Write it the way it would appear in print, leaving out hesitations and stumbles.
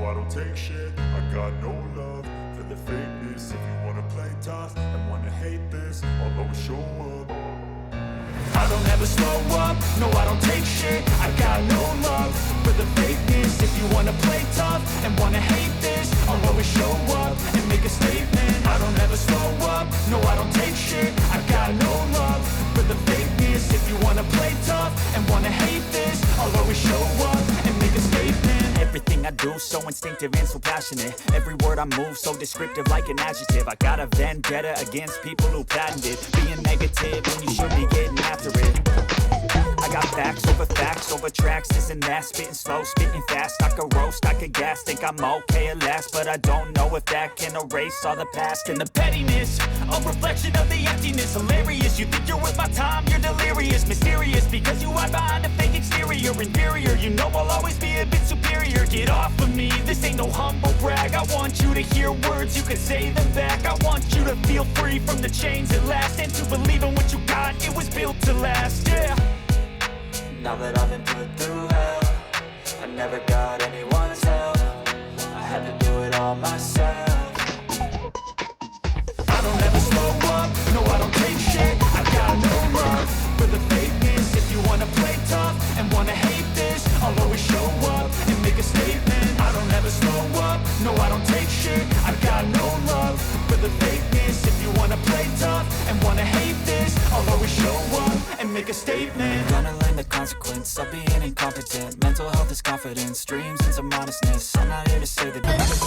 I don't take shit. I got no love for the fakeness. If you wanna play tough and wanna hate this, I'll always show up. I don't ever slow up, no I don't take shit. I got no love for the fakeness. If you wanna play tough and wanna hate this, I'll always show up and make a statement. I don't ever slow up, no I don't take shit. I got no love for the fakeness. If you wanna play tough and wanna hate this, I'll always show up and make a statement. Everything I do so instinctive and so passionate. Every word I move so descriptive like an adjective. I got a vendetta against people who patented being negative when you should be getting after it. I got facts over tracks, this and that. Spitting slow, spitting fast. I could roast, I could gas. Think I'm okay at last, but I don't know if that can erase all the past. And the pettiness, a reflection of the emptiness. Hilarious, you think you're worth my time, you're delirious. Mysterious, because you hide behind a fake exterior. Inferior, you know I'll always be a bit superior. Get off of me, this ain't no humble brag. I want you to hear words, you can say them back. I want you to feel free from the chains at last, and to believe in what you got, it was built to last, yeah. Now that I've been put through hell, I never got anyone's help. I had to do it all myself. I don't ever slow up, no I don't take shit. I got no love for the fakeness. If you wanna play tough and wanna hate this, I'll always show up and make a statement. I don't ever slow up, no I don't take shit. I got no love for the fakeness. If you wanna play tough and wanna hate this, I'll always show up and make a statement. Gonna learn the consequence of being incompetent. Mental health is confidence, dreams and some honestness. I'm not here to say that